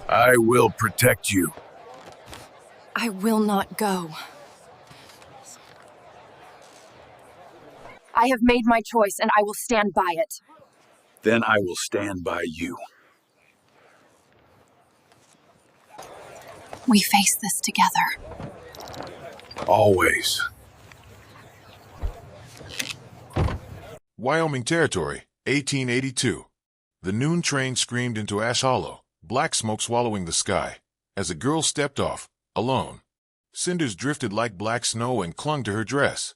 I will protect you. I will not go. I have made my choice, and I will stand by it. Then I will stand by you. We face this together. Always. Wyoming Territory, 1882. The noon train screamed into Ash Hollow, black smoke swallowing the sky, as a girl stepped off, alone. Cinders drifted like black snow and clung to her dress.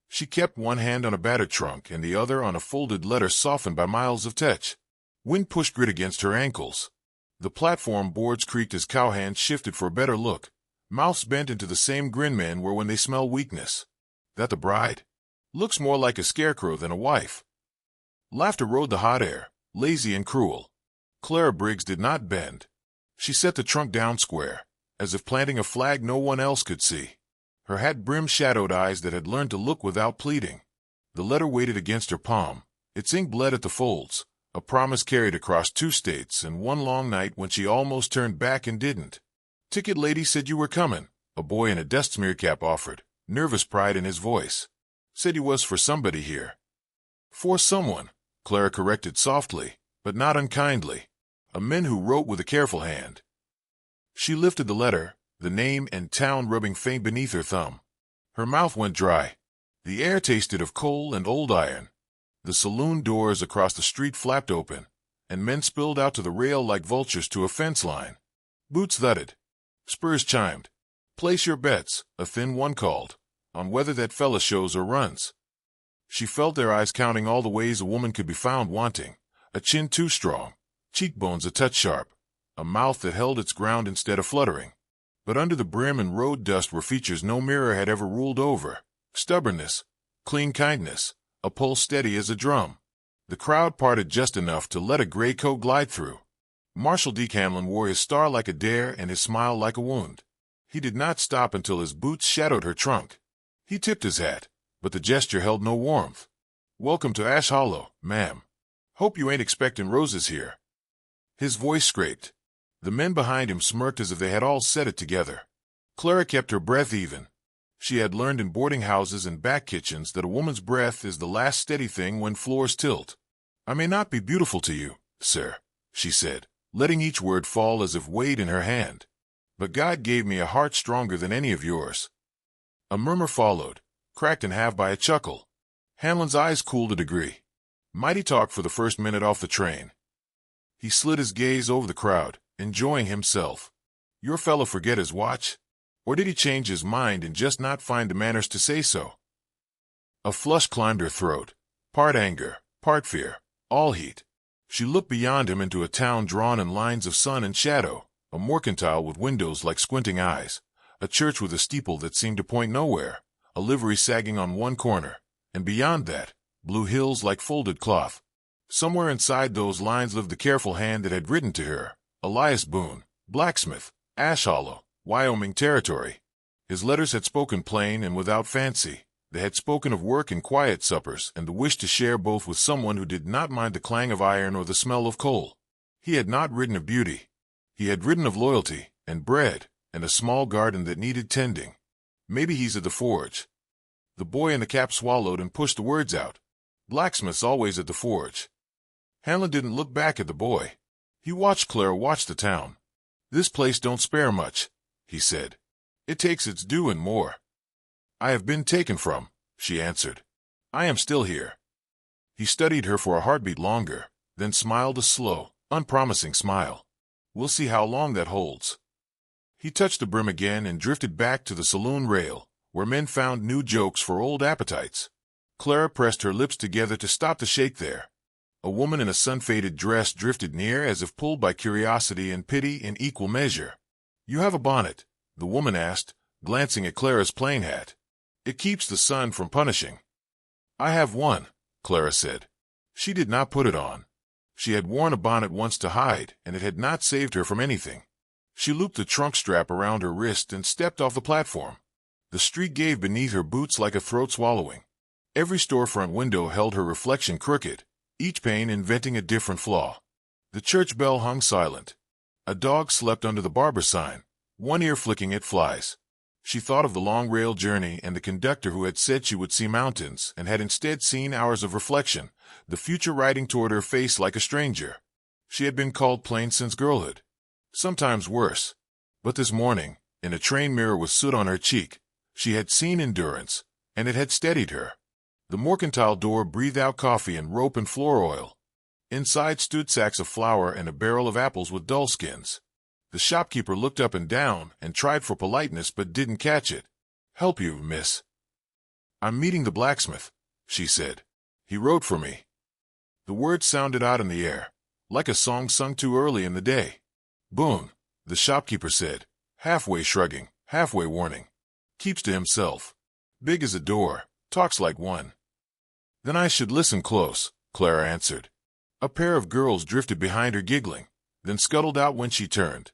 She kept one hand on a battered trunk and the other on a folded letter softened by miles of touch. Wind pushed grit against her ankles. The platform boards creaked as cowhands shifted for a better look. Mouths bent into the same grin men were when they smell weakness. That the bride? Looks more like a scarecrow than a wife. Laughter rode the hot air, lazy and cruel. Clara Briggs did not bend. She set the trunk down square, as if planting a flag no one else could see. Her hat brimmed shadowed eyes that had learned to look without pleading. The letter weighted against her palm, its ink bled at the folds, a promise carried across 2 states and one long night when she almost turned back and didn't. Ticket lady said you were coming, a boy in a dust smear cap offered, nervous pride in his voice. Said he was for somebody here. For someone, Clara corrected softly, but not unkindly. A man who wrote with a careful hand. She lifted the letter, the name and town rubbing faint beneath her thumb. Her mouth went dry. The air tasted of coal and old iron. The saloon doors across the street flapped open, and men spilled out to the rail like vultures to a fence line. Boots thudded. Spurs chimed. Place your bets, a thin one called, on whether that fella shows or runs. She felt their eyes counting all the ways a woman could be found wanting, a chin too strong, cheekbones a touch sharp, a mouth that held its ground instead of fluttering. But under the brim and road dust were features no mirror had ever ruled over, stubbornness, clean kindness, a pulse steady as a drum. The crowd parted just enough to let a gray coat glide through. Marshal D. Camlin wore his star like a dare and his smile like a wound. He did not stop until his boots shadowed her trunk. He tipped his hat, but the gesture held no warmth. Welcome to Ash Hollow, ma'am. Hope you ain't expecting roses here. His voice scraped. The men behind him smirked as if they had all said it together. Clara kept her breath even. She had learned in boarding houses and back kitchens that a woman's breath is the last steady thing when floors tilt. I may not be beautiful to you, sir, she said, letting each word fall as if weighed in her hand. But God gave me a heart stronger than any of yours. A murmur followed, cracked in half by a chuckle. Hanlon's eyes cooled a degree. Mighty talk for the first minute off the train. He slid his gaze over the crowd, enjoying himself. Your fellow forget his watch? Or did he change his mind and just not find the manners to say so? A flush climbed her throat, part anger, part fear, all heat. She looked beyond him into a town drawn in lines of sun and shadow, a mercantile with windows like squinting eyes, a church with a steeple that seemed to point nowhere, a livery sagging on one corner, and beyond that, blue hills like folded cloth. Somewhere inside those lines lived the careful hand that had written to her, Elias Boone, blacksmith, Ash Hollow, Wyoming Territory. His letters had spoken plain and without fancy. They had spoken of work and quiet suppers and the wish to share both with someone who did not mind the clang of iron or the smell of coal. He had not written of beauty. He had written of loyalty, and bread, and a small garden that needed tending. Maybe he's at the forge. The boy in the cap swallowed and pushed the words out. Blacksmith's always at the forge. Hanlon didn't look back at the boy. He watched Clara watch the town. This place don't spare much, he said. It takes its due and more. I have been taken from, she answered. I am still here. He studied her for a heartbeat longer, then smiled a slow, unpromising smile. We'll see how long that holds. He touched the brim again and drifted back to the saloon rail, where men found new jokes for old appetites. Clara pressed her lips together to stop the shake there. A woman in a sun-faded dress drifted near as if pulled by curiosity and pity in equal measure. You have a bonnet, the woman asked, glancing at Clara's plain hat. It keeps the sun from punishing. I have one, Clara said. She did not put it on. She had worn a bonnet once to hide, and it had not saved her from anything. She looped the trunk strap around her wrist and stepped off the platform. The street gave beneath her boots like a throat swallowing. Every storefront window held her reflection crooked, each pane inventing a different flaw. The church bell hung silent. A dog slept under the barber sign, one ear flicking at flies. She thought of the long rail journey and the conductor who had said she would see mountains and had instead seen hours of reflection, the future riding toward her face like a stranger. She had been called plain since girlhood. Sometimes worse. But this morning, in a train mirror with soot on her cheek, she had seen endurance, and it had steadied her. The mercantile door breathed out coffee and rope and floor oil. Inside stood sacks of flour and a barrel of apples with dull skins. The shopkeeper looked up and down and tried for politeness but didn't catch it. "Help you, miss?" "I'm meeting the blacksmith," she said. "He wrote for me." The words sounded odd in the air, like a song sung too early in the day. "Boone," the shopkeeper said, halfway shrugging, halfway warning. "Keeps to himself. Big as a door, talks like one." "Then I should listen close," Clara answered. A pair of girls drifted behind her giggling, then scuttled out when she turned.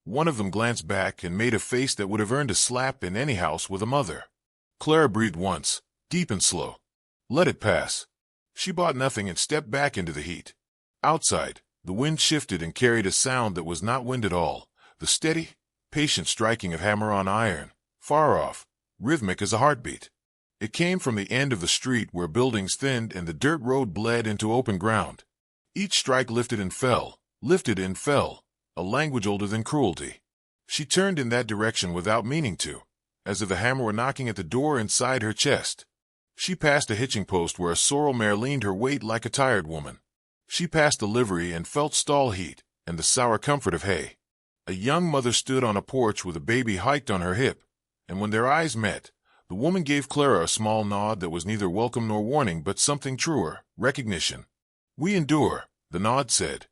One of them glanced back and made a face that would have earned a slap in any house with a mother. Clara breathed once, deep and slow. Let it pass. She bought nothing and stepped back into the heat. Outside, the wind shifted and carried a sound that was not wind at all, the steady, patient striking of hammer on iron, far off, rhythmic as a heartbeat. It came from the end of the street where buildings thinned and the dirt road bled into open ground. Each strike lifted and fell, a language older than cruelty. She turned in that direction without meaning to, as if the hammer were knocking at the door inside her chest. She passed a hitching post where a sorrel mare leaned her weight like a tired woman. She passed the livery and felt stall heat and the sour comfort of hay. A young mother stood on a porch with a baby hiked on her hip, and when their eyes met, the woman gave Clara a small nod that was neither welcome nor warning but something truer, recognition. "We endure," the nod said.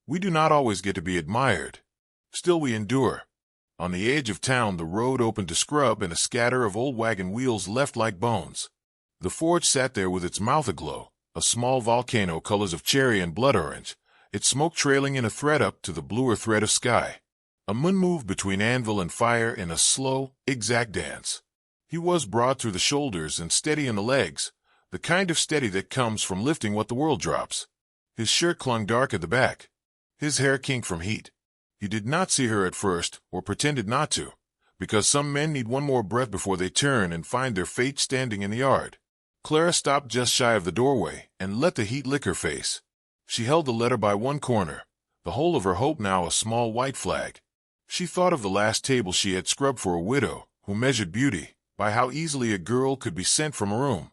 "We do not always get to be admired. Still we endure." On the edge of town the road opened to scrub and a scatter of old wagon wheels left like bones. The forge sat there with its mouth aglow, a small volcano colors of cherry and blood orange, its smoke trailing in a thread up to the bluer thread of sky. A moon moved between anvil and fire in a slow, exact dance. He was broad through the shoulders and steady in the legs, the kind of steady that comes from lifting what the world drops. His shirt clung dark at the back. His hair kinked from heat. He did not see her at first, or pretended not to, because some men need one more breath before they turn and find their fate standing in the yard. Clara stopped just shy of the doorway and let the heat lick her face. She held the letter by one corner, the whole of her hope now a small white flag. She thought of the last table she had scrubbed for a widow who measured beauty by how easily a girl could be sent from a room.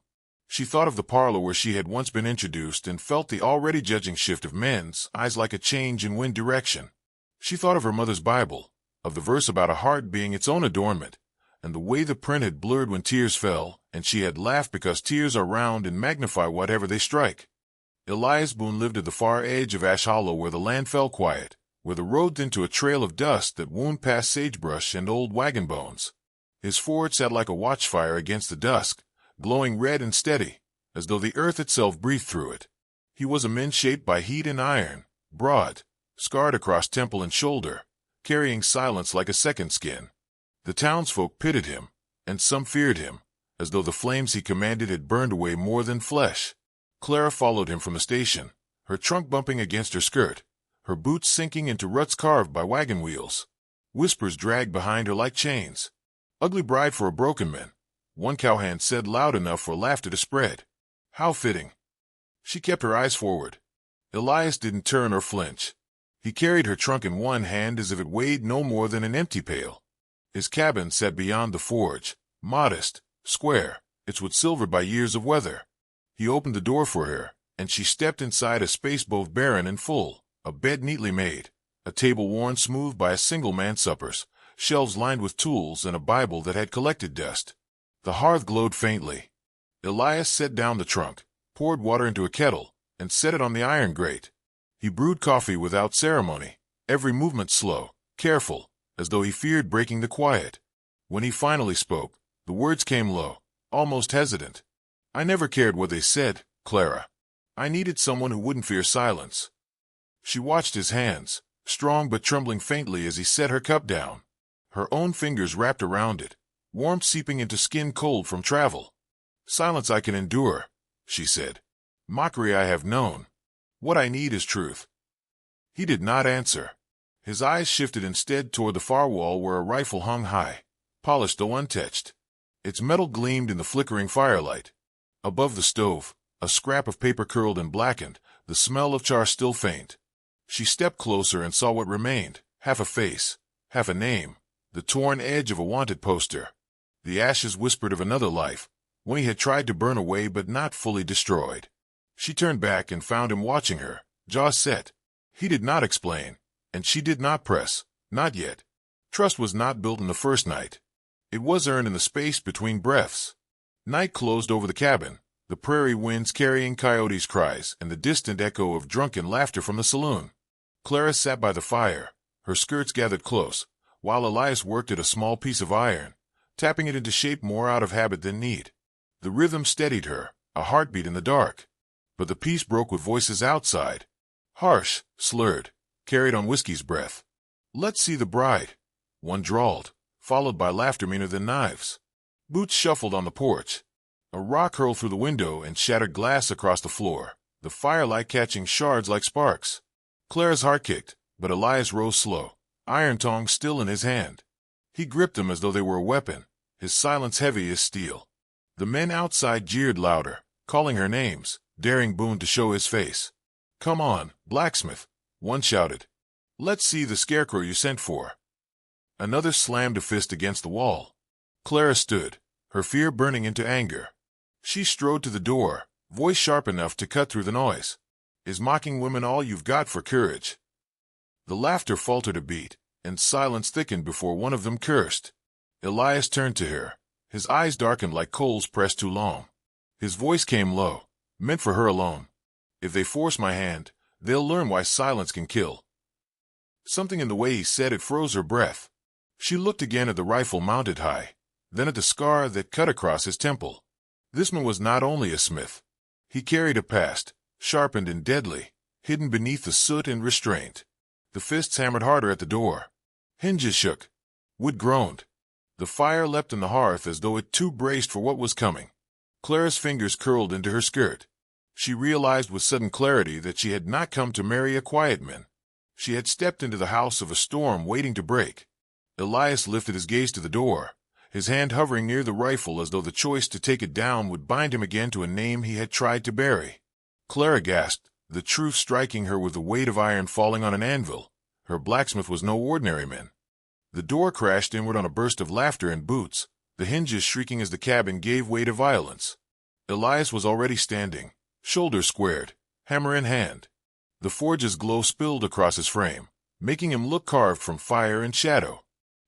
She thought of the parlor where she had once been introduced and felt the already judging shift of men's eyes like a change in wind direction. She thought of her mother's Bible, of the verse about a heart being its own adornment, and the way the print had blurred when tears fell, and she had laughed because tears are round and magnify whatever they strike. Elias Boone lived at the far edge of Ash Hollow where the land fell quiet, where the road thinned to a trail of dust that wound past sagebrush and old wagon bones. His forge sat like a watchfire against the dusk, glowing red and steady, as though the earth itself breathed through it. He was a man shaped by heat and iron, broad, scarred across temple and shoulder, carrying silence like a second skin. The townsfolk pitied him, and some feared him, as though the flames he commanded had burned away more than flesh. Clara followed him from the station, her trunk bumping against her skirt, her boots sinking into ruts carved by wagon wheels. Whispers dragged behind her like chains. "Ugly bride for a broken man," one cowhand said loud enough for laughter to spread. How fitting. She kept her eyes forward. Elias didn't turn or flinch. He carried her trunk in one hand as if it weighed no more than an empty pail. His cabin sat beyond the forge, modest, square, its wood silvered by years of weather. He opened the door for her, and she stepped inside a space both barren and full, a bed neatly made, a table worn smooth by a single man's suppers, shelves lined with tools, and a Bible that had collected dust. The hearth glowed faintly. Elias set down the trunk, poured water into a kettle, and set it on the iron grate. He brewed coffee without ceremony, every movement slow, careful, as though he feared breaking the quiet. When he finally spoke, the words came low, almost hesitant. "I never cared what they said, Clara. I needed someone who wouldn't fear silence." She watched his hands, strong but trembling faintly as he set her cup down. Her own fingers wrapped around it, warmth seeping into skin cold from travel. "Silence I can endure," she said. "Mockery I have known. What I need is truth." He did not answer. His eyes shifted instead toward the far wall where a rifle hung high, polished though untouched. Its metal gleamed in the flickering firelight. Above the stove, a scrap of paper curled and blackened, the smell of char still faint. She stepped closer and saw what remained, half a face, half a name, the torn edge of a wanted poster. The ashes whispered of another life, one he had tried to burn away but not fully destroyed. She turned back and found him watching her, jaws set. He did not explain, and she did not press, not yet. Trust was not built in the first night. It was earned in the space between breaths. Night closed over the cabin, the prairie winds carrying coyotes' cries and the distant echo of drunken laughter from the saloon. Clara sat by the fire, her skirts gathered close, while Elias worked at a small piece of iron, tapping it into shape more out of habit than need. The rhythm steadied her, a heartbeat in the dark. But the piece broke with voices outside. Harsh, slurred, carried on whiskey's breath. "Let's see the bride," one drawled, followed by laughter meaner than knives. Boots shuffled on the porch. A rock hurled through the window and shattered glass across the floor, the firelight catching shards like sparks. Clara's heart kicked, but Elias rose slow, iron tongs still in his hand. He gripped them as though they were a weapon, his silence heavy as steel. The men outside jeered louder, calling her names, daring Boone to show his face. "Come on, blacksmith," one shouted. "Let's see the scarecrow you sent for." Another slammed a fist against the wall. Clara stood, her fear burning into anger. She strode to the door, voice sharp enough to cut through the noise. "Is mocking women all you've got for courage?" The laughter faltered a beat, and silence thickened before one of them cursed. Elias turned to her, his eyes darkened like coals pressed too long. His voice came low, meant for her alone. "If they force my hand, they'll learn why silence can kill." Something in the way he said it froze her breath. She looked again at the rifle mounted high, then at the scar that cut across his temple. This man was not only a smith. He carried a past, sharpened and deadly, hidden beneath the soot and restraint. The fists hammered harder at the door. Hinges shook. Wood groaned. The fire leapt in the hearth as though it too braced for what was coming. Clara's fingers curled into her skirt. She realized with sudden clarity that she had not come to marry a quiet man. She had stepped into the house of a storm waiting to break. Elias lifted his gaze to the door, his hand hovering near the rifle as though the choice to take it down would bind him again to a name he had tried to bury. Clara gasped, the truth striking her with the weight of iron falling on an anvil. Her blacksmith was no ordinary man. The door crashed inward on a burst of laughter and Boots, the hinges shrieking as the cabin gave way to violence. Elias was already standing, shoulders squared, hammer in hand. The forge's glow spilled across his frame, making him look carved from fire and shadow.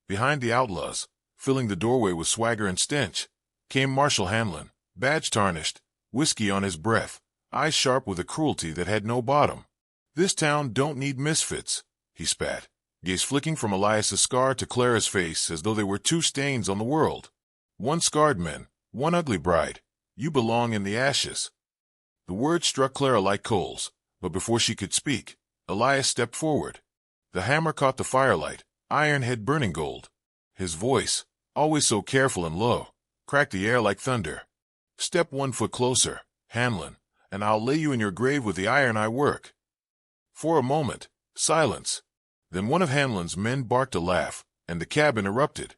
Behind the outlaws, filling the doorway with swagger and stench, came Marshal Hanlon, badge tarnished, whiskey on his breath, eyes sharp with a cruelty that had no bottom. "This town don't need misfits," he spat, gaze flicking from Elias's scar to Clara's face as though they were two stains on the world. "One scarred man, one ugly bride. You belong in the ashes." The words struck Clara like coals, but before she could speak, Elias stepped forward. The hammer caught the firelight, iron head burning gold. His voice, always so careful and low, cracked the air like thunder. "Step 1 foot closer, Hanlon, and I'll lay you in your grave with the iron I work." For a moment, silence. Then one of Hanlon's men barked a laugh, and the cabin erupted.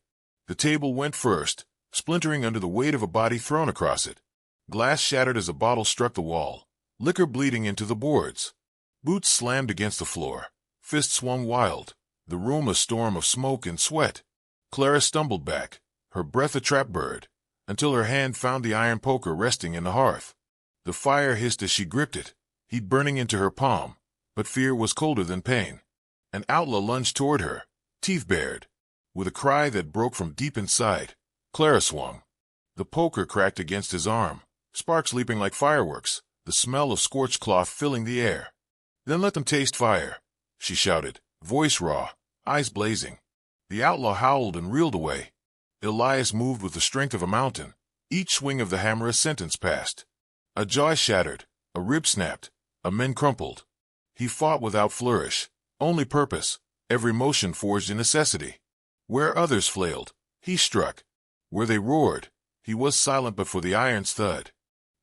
The table went first, splintering under the weight of a body thrown across it. Glass shattered as a bottle struck the wall, liquor bleeding into the boards. Boots slammed against the floor, fists swung wild, the room a storm of smoke and sweat. Clara stumbled back, her breath a trap bird, until her hand found the iron poker resting in the hearth. The fire hissed as she gripped it, heat burning into her palm, but fear was colder than pain. An outlaw lunged toward her, teeth bared. With a cry that broke from deep inside, Clara swung. The poker cracked against his arm, sparks leaping like fireworks, the smell of scorched cloth filling the air. "Then let them taste fire," she shouted, voice raw, eyes blazing. The outlaw howled and reeled away. Elias moved with the strength of a mountain, each swing of the hammer a sentence passed. A jaw shattered, a rib snapped, a man crumpled. He fought without flourish, only purpose, every motion forged in necessity. Where others flailed, he struck. Where they roared, he was silent but for the iron's thud.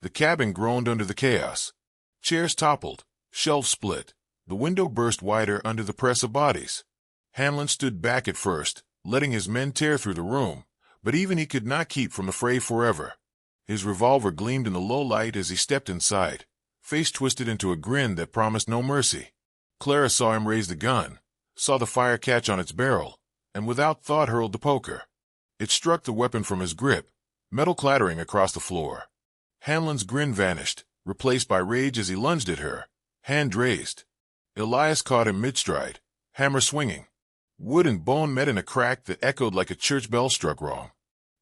The cabin groaned under the chaos. Chairs toppled, shelves split, the window burst wider under the press of bodies. Hamlin stood back at first, letting his men tear through the room, but even he could not keep from the fray forever. His revolver gleamed in the low light as he stepped inside, face twisted into a grin that promised no mercy. Clara saw him raise the gun, saw the fire catch on its barrel, and without thought hurled the poker. It struck the weapon from his grip, metal clattering across the floor. Hamlin's grin vanished, replaced by rage as he lunged at her, hand raised. Elias caught him mid-stride, hammer swinging. Wood and bone met in a crack that echoed like a church bell struck wrong.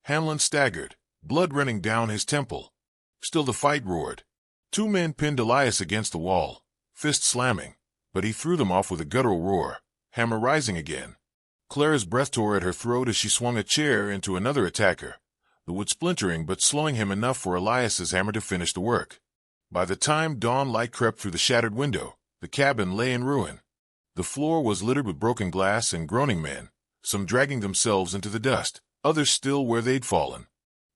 Hamlin staggered, blood running down his temple. Still the fight roared. Two men pinned Elias against the wall, fists slamming, but he threw them off with a guttural roar, hammer rising again. Clara's breath tore at her throat as she swung a chair into another attacker, the wood splintering but slowing him enough for Elias's hammer to finish the work. By the time dawn light crept through the shattered window, the cabin lay in ruin. The floor was littered with broken glass and groaning men, some dragging themselves into the dust, others still where they'd fallen.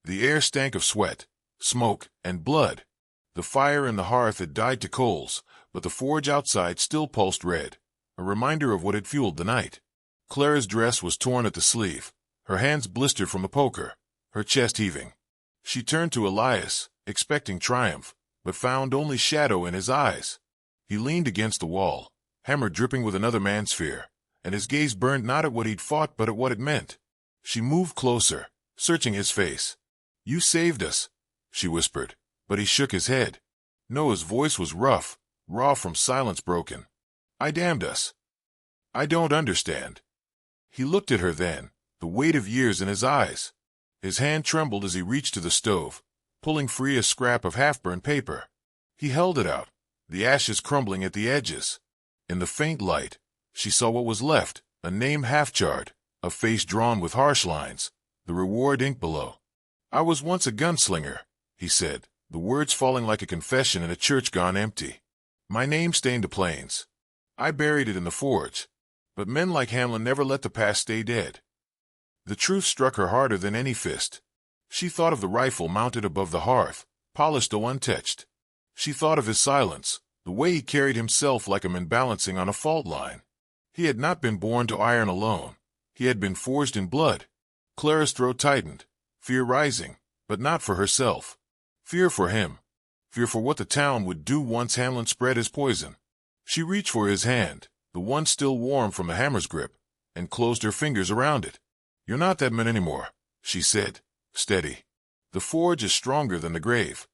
The air stank of sweat, smoke, and blood. The fire in the hearth had died to coals, but the forge outside still pulsed red, a reminder of what had fueled the night. Clara's dress was torn at the sleeve, her hands blistered from the poker, her chest heaving. She turned to Elias, expecting triumph, but found only shadow in his eyes. He leaned against the wall, hammer dripping with another man's fear, and his gaze burned not at what he'd fought but at what it meant. She moved closer, searching his face. "You saved us," she whispered, but he shook his head. No, his voice was rough, raw from silence broken. "I damned us. I don't understand." He looked at her then, the weight of years in his eyes. His hand trembled as he reached to the stove, pulling free a scrap of half-burned paper. He held it out, the ashes crumbling at the edges. In the faint light, she saw what was left, a name half-charred, a face drawn with harsh lines, the reward inked below. "I was once a gunslinger," he said, the words falling like a confession in a church gone empty. "My name stained the plains. I buried it in the forge. But men like Hamlin never let the past stay dead." The truth struck her harder than any fist. She thought of the rifle mounted above the hearth, polished though untouched. She thought of his silence, the way he carried himself like a man balancing on a fault line. He had not been born to iron alone. He had been forged in blood. Clara's throat tightened, fear rising, but not for herself. Fear for him. Fear for what the town would do once Hamlin spread his poison. She reached for his hand, the one still warm from the hammer's grip, and closed her fingers around it. "You're not that man anymore," she said, steady. "The forge is stronger than the grave."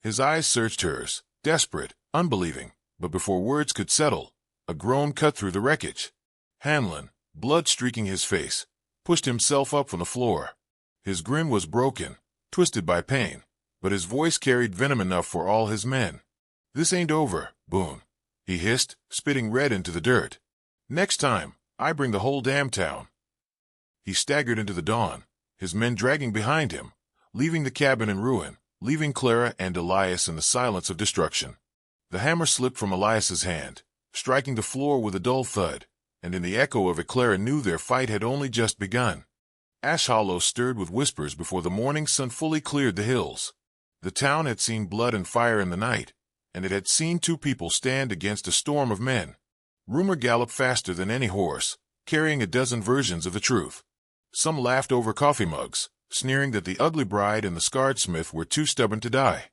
His eyes searched hers, desperate, unbelieving, but before words could settle, a groan cut through the wreckage. Hamlin, blood streaking his face, pushed himself up from the floor. His grin was broken, twisted by pain, but his voice carried venom enough for all his men. "This ain't over, Boone," he hissed, spitting red into the dirt. "Next time, I bring the whole damn town." He staggered into the dawn, his men dragging behind him, leaving the cabin in ruin, leaving Clara and Elias in the silence of destruction. The hammer slipped from Elias's hand, striking the floor with a dull thud, and in the echo of it Clara knew their fight had only just begun. Ash Hollow stirred with whispers before the morning sun fully cleared the hills. The town had seen blood and fire in the night, and it had seen two people stand against a storm of men. Rumor galloped faster than any horse, carrying a dozen versions of the truth. Some laughed over coffee mugs, sneering that the ugly bride and the scarred smith were too stubborn to die.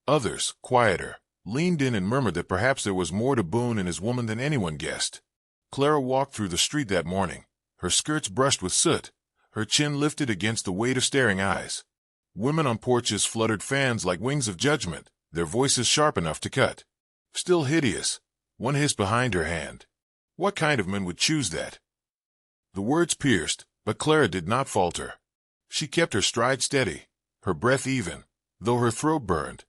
Others, quieter, leaned in and murmured that perhaps there was more to Boone and his woman than anyone guessed. Clara walked through the street that morning, her skirts brushed with soot, her chin lifted against the weight of staring eyes. Women on porches fluttered fans like wings of judgment, their voices sharp enough to cut. "Still hideous," one hissed behind her hand. "What kind of men would choose that?" The words pierced, but Clara did not falter. She kept her stride steady, her breath even, though her throat burned.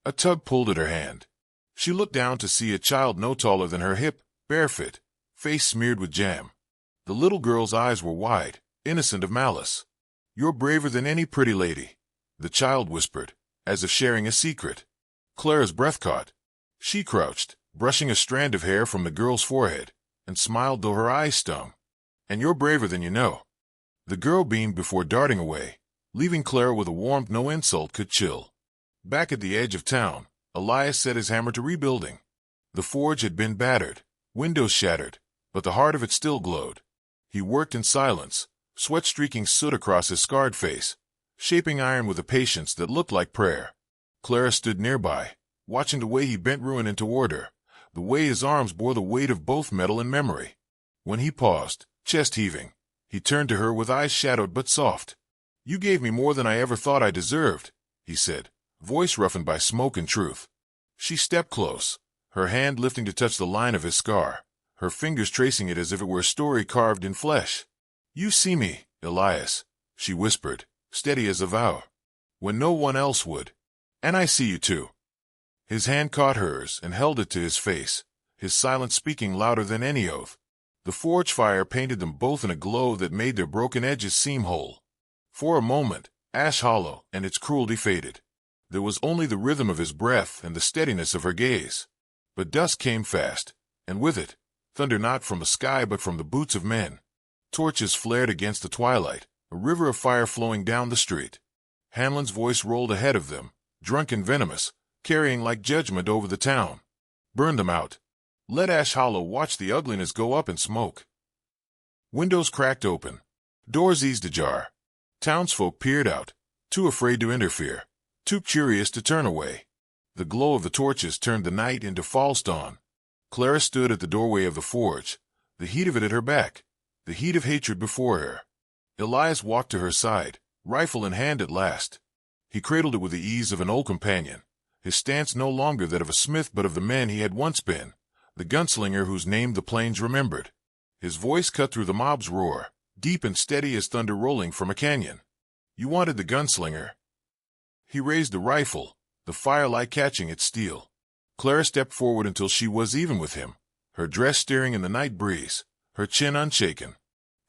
A tug pulled at her hand. She looked down to see a child no taller than her hip, barefoot, face smeared with jam. The little girl's eyes were wide, innocent of malice. "You're braver than any pretty lady," the child whispered, as if sharing a secret. Clara's breath caught. She crouched, brushing a strand of hair from the girl's forehead, and smiled though her eyes stung. "And you're braver than you know." The girl beamed before darting away, leaving Clara with a warmth no insult could chill. Back at the edge of town, Elias set his hammer to rebuilding. The forge had been battered, windows shattered, but the heart of it still glowed. He worked in silence, sweat streaking soot across his scarred face, shaping iron with a patience that looked like prayer. Clara stood nearby, watching the way he bent ruin into order, the way his arms bore the weight of both metal and memory. When he paused, chest heaving, he turned to her with eyes shadowed but soft. "You gave me more than I ever thought I deserved," he said, voice roughened by smoke and truth. She stepped close, her hand lifting to touch the line of his scar, her fingers tracing it as if it were a story carved in flesh. "You see me, Elias," she whispered, steady as a vow, "when no one else would. And I see you too." His hand caught hers and held it to his face, his silence speaking louder than any oath. The forge fire painted them both in a glow that made their broken edges seem whole. For a moment, Ash Hollow and its cruelty faded. There was only the rhythm of his breath and the steadiness of her gaze. But dusk came fast, and with it, thunder not from the sky but from the boots of men. Torches flared against the twilight, a river of fire flowing down the street. Hanlon's voice rolled ahead of them, drunk and venomous, carrying like judgment over the town. "Burn them out. Let Ash Hollow watch the ugliness go up in smoke." Windows cracked open. Doors eased ajar. Townsfolk peered out, too afraid to interfere, too curious to turn away. The glow of the torches turned the night into false dawn. Clara stood at the doorway of the forge, the heat of it at her back, the heat of hatred before her. Elias walked to her side, rifle in hand at last. He cradled it with the ease of an old companion, his stance no longer that of a smith but of the man he had once been, the gunslinger whose name the plains remembered. His voice cut through the mob's roar, deep and steady as thunder rolling from a canyon. "You wanted the gunslinger." He raised the rifle, the firelight catching its steel. Clara stepped forward until she was even with him, her dress stirring in the night breeze, her chin unshaken.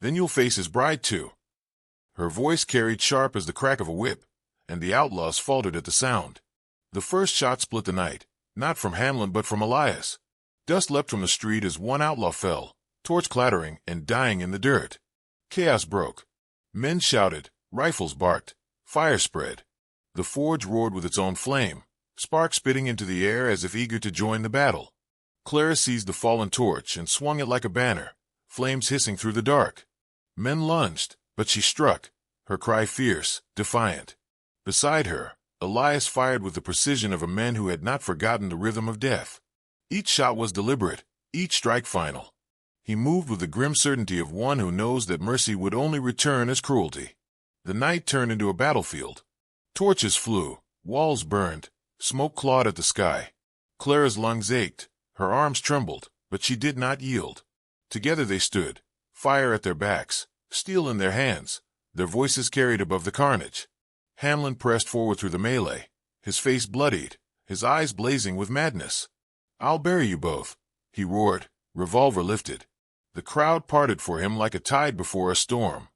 "Then you'll face his bride too." Her voice carried sharp as the crack of a whip, and the outlaws faltered at the sound. The first shot split the night, not from Hanlon but from Elias. Dust leapt from the street as one outlaw fell, torch clattering and dying in the dirt. Chaos broke. Men shouted, rifles barked, fire spread. The forge roared with its own flame, sparks spitting into the air as if eager to join the battle. Clara seized the fallen torch and swung it like a banner, flames hissing through the dark. Men lunged, but she struck, her cry fierce, defiant. Beside her, Elias fired with the precision of a man who had not forgotten the rhythm of death. Each shot was deliberate, each strike final. He moved with the grim certainty of one who knows that mercy would only return as cruelty. The night turned into a battlefield. Torches flew, walls burned, smoke clawed at the sky. Clara's lungs ached, her arms trembled, but she did not yield. Together they stood, fire at their backs, steel in their hands, their voices carried above the carnage. Hanlon pressed forward through the melee, his face bloodied, his eyes blazing with madness. "I'll bury you both," he roared, revolver lifted. The crowd parted for him like a tide before a storm.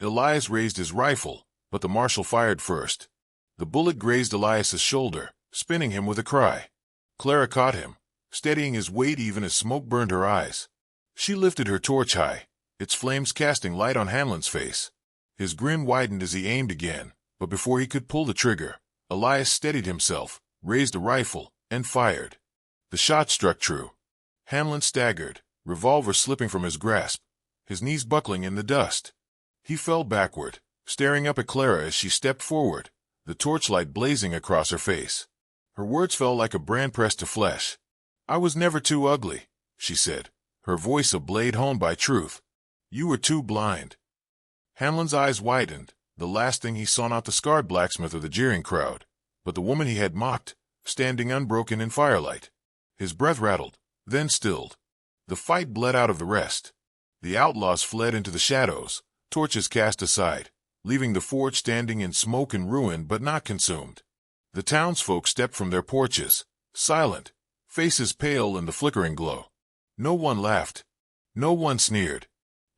Elias raised his rifle, but the marshal fired first. The bullet grazed Elias's shoulder, spinning him with a cry. Clara caught him, steadying his weight even as smoke burned her eyes. She lifted her torch high, its flames casting light on Hanlon's face. His grin widened as he aimed again, but before he could pull the trigger, Elias steadied himself, raised the rifle, and fired. The shot struck true. Hanlon staggered, revolver slipping from his grasp, his knees buckling in the dust. He fell backward, staring up at Clara as she stepped forward, the torchlight blazing across her face. Her words fell like a brand pressed to flesh. "I was never too ugly," she said, her voice a blade honed by truth. "You were too blind." Hanlon's eyes widened, the last thing he saw not the scarred blacksmith or the jeering crowd, but the woman he had mocked, standing unbroken in firelight. His breath rattled, then stilled. The fight bled out of the rest. The outlaws fled into the shadows, torches cast aside, leaving the forge standing in smoke and ruin but not consumed. The townsfolk stepped from their porches, silent, faces pale in the flickering glow. No one laughed. No one sneered.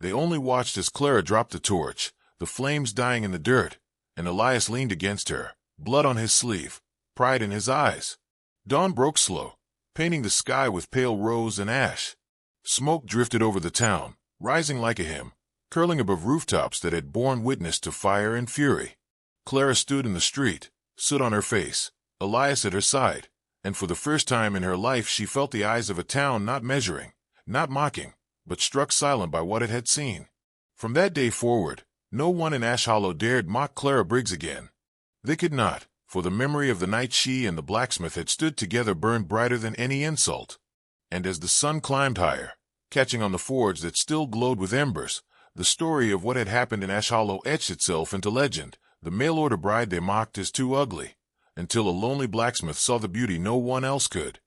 They only watched as Clara dropped the torch, the flames dying in the dirt, and Elias leaned against her, blood on his sleeve, pride in his eyes. Dawn broke slow, painting the sky with pale rose and ash. Smoke drifted over the town, rising like a hymn, curling above rooftops that had borne witness to fire and fury. Clara stood in the street, soot on her face, Elias at her side, and for the first time in her life she felt the eyes of a town not measuring, not mocking, but struck silent by what it had seen. From that day forward, no one in Ash Hollow dared mock Clara Briggs again. They could not, for the memory of the night she and the blacksmith had stood together burned brighter than any insult. And as the sun climbed higher, catching on the forge that still glowed with embers, the story of what had happened in Ash Hollow etched itself into legend. The mail-order bride they mocked as too ugly, until a lonely blacksmith saw the beauty no one else could.